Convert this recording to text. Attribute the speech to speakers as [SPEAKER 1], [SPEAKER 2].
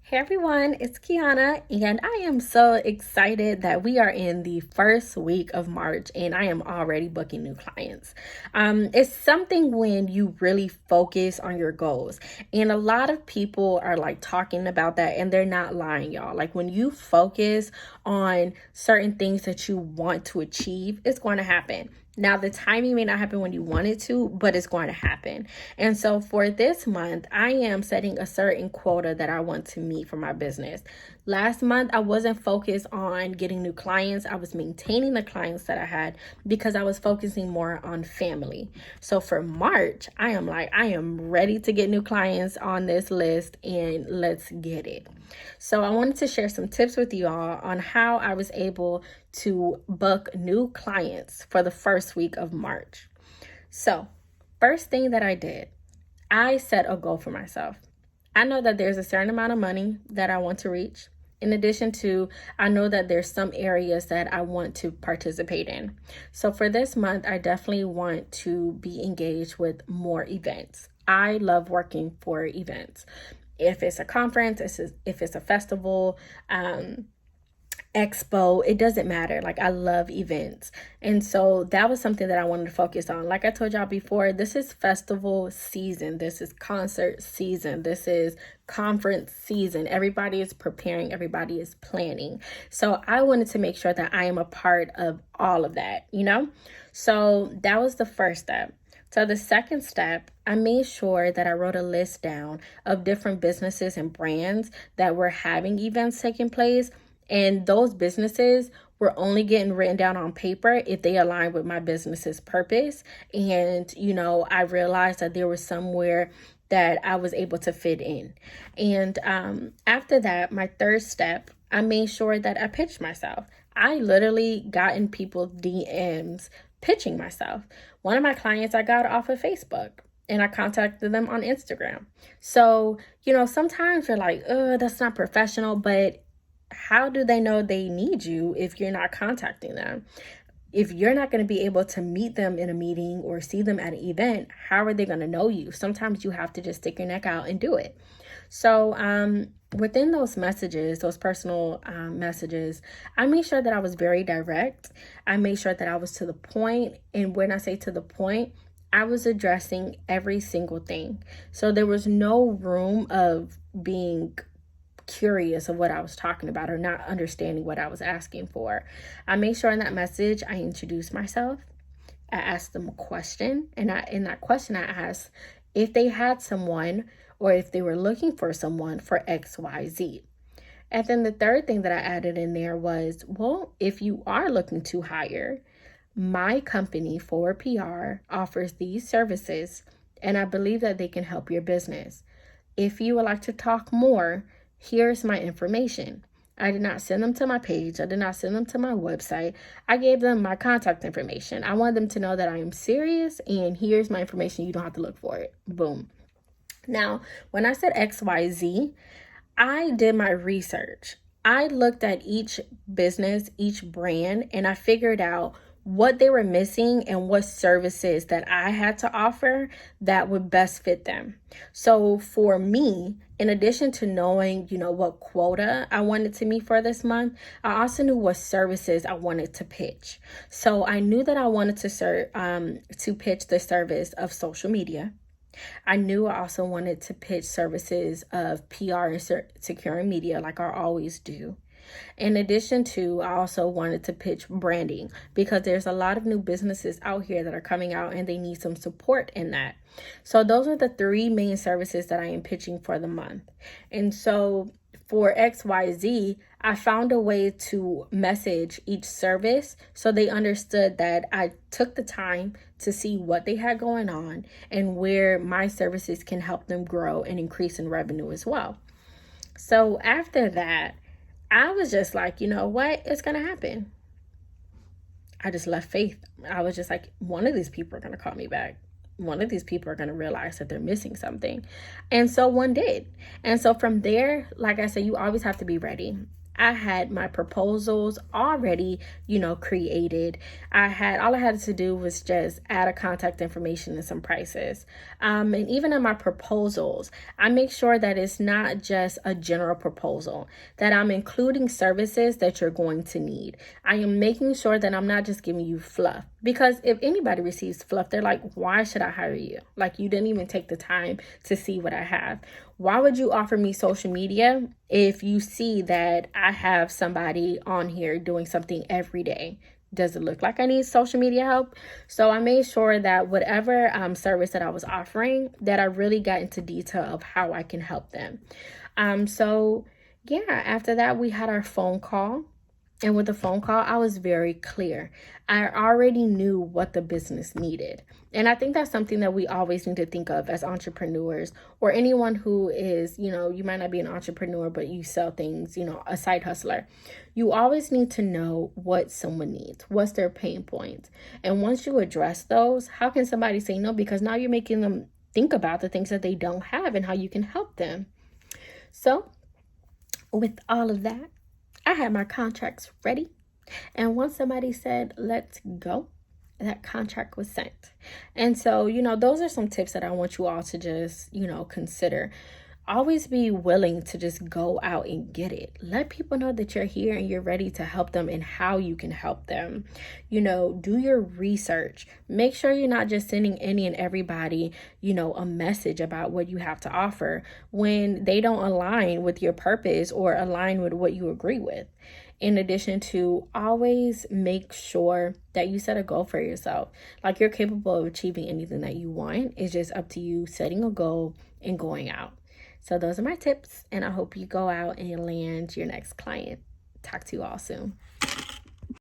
[SPEAKER 1] Hey everyone, it's Kiana, and I am so excited that we are in the first week of March and I am already booking new clients. It's something when you really focus on your goals, and a lot of people are like talking about that, and they're not lying, y'all. Like when you focus on certain things that you want to achieve, it's going to happen. Now, the timing may not happen when you want it to, but it's going to happen. And so for this month, I am setting a certain quota that I want to meet for my business. Last month, I wasn't focused on getting new clients. I was maintaining the clients that I had because I was focusing more on family. So for March, I am ready to get new clients on this list, and let's get it. So I wanted to share some tips with you all on how I was able to book new clients for the first week of March. So, first thing that I did, I set a goal for myself. I know that there's a certain amount of money that I want to reach. In addition to, I know that there's some areas that I want to participate in. So for this month, I definitely want to be engaged with more events. I love working for events. If it's a conference, if it's a festival, expo, it doesn't matter. Like, I love events. And so that was something that I wanted to focus on. Like I told y'all before, this is festival season. This is concert season. This is conference season. Everybody is preparing. Everybody is planning. So I wanted to make sure that I am a part of all of that, you know? So that was the first step. So the second step, I made sure that I wrote a list down of different businesses and brands that were having events taking place. And those businesses were only getting written down on paper if they align with my business's purpose. And, I realized that there was somewhere that I was able to fit in. And after that, my third step, I made sure that I pitched myself. I literally got in people's DMs pitching myself. One of my clients I got off of Facebook, and I contacted them on Instagram. So, sometimes you're like, oh, that's not professional, but how do they know they need you if you're not contacting them? If you're not going to be able to meet them in a meeting or see them at an event, how are they going to know you? Sometimes you have to just stick your neck out and do it. So within those messages, those personal messages, I made sure that I was very direct. I made sure that I was to the point. And when I say to the point, I was addressing every single thing. So there was no room of being curious of what I was talking about or not understanding what I was asking for. I made sure in that message I introduced myself. I asked them a question, and in that question I asked if they had someone or if they were looking for someone for XYZ. And then the third thing that I added in there was, well, if you are looking to hire, my company, Forward PR, offers these services, and I believe that they can help your business. If you would like to talk more, here's my information. I did not send them to my page. I did not send them to my website. I gave them my contact information. I wanted them to know that I am serious, and here's my information. You don't have to look for it. Boom. Now, when I said XYZ, I did my research. I looked at each business, each brand, and I figured out what they were missing and what services that I had to offer that would best fit them. So for me, in addition to knowing, what quota I wanted to meet for this month, I also knew what services I wanted to pitch. So I knew that I wanted to pitch the service of social media. I knew I also wanted to pitch services of PR and securing media like I always do. In addition to, I also wanted to pitch branding because there's a lot of new businesses out here that are coming out and they need some support in that. So those are the three main services that I am pitching for the month. And so for XYZ, I found a way to message each service so they understood that I took the time to see what they had going on and where my services can help them grow and increase in revenue as well. So after that, I was just like, you know what? It's going to happen. I just left faith. I was just like, one of these people are going to call me back. One of these people are going to realize that they're missing something. And so one did. And so from there, like I said, you always have to be ready. I had my proposals already, created. All I had to do was just add a contact information and some prices. And even in my proposals, I make sure that it's not just a general proposal, that I'm including services that you're going to need. I am making sure that I'm not just giving you fluff, because if anybody receives fluff, they're like, why should I hire you? Like, you didn't even take the time to see what I have. Why would you offer me social media if you see that I have somebody on here doing something every day? Does it look like I need social media help? So I made sure that whatever service that I was offering, that I really got into detail of how I can help them. So yeah, after that, we had our phone call. And with the phone call, I was very clear. I already knew what the business needed. And I think that's something that we always need to think of as entrepreneurs, or anyone who is, you might not be an entrepreneur, but you sell things, a side hustler. You always need to know what someone needs, what's their pain points. And once you address those, how can somebody say no? Because now you're making them think about the things that they don't have and how you can help them. So with all of that, I had my contracts ready. And once somebody said, let's go, that contract was sent. And so, those are some tips that I want you all to just, consider. Always be willing to just go out and get it. Let people know that you're here and you're ready to help them and how you can help them. Do your research. Make sure you're not just sending any and everybody, a message about what you have to offer when they don't align with your purpose or align with what you agree with. In addition to, always make sure that you set a goal for yourself. Like, you're capable of achieving anything that you want. It's just up to you setting a goal and going out. So those are my tips, and I hope you go out and land your next client. Talk to you all soon.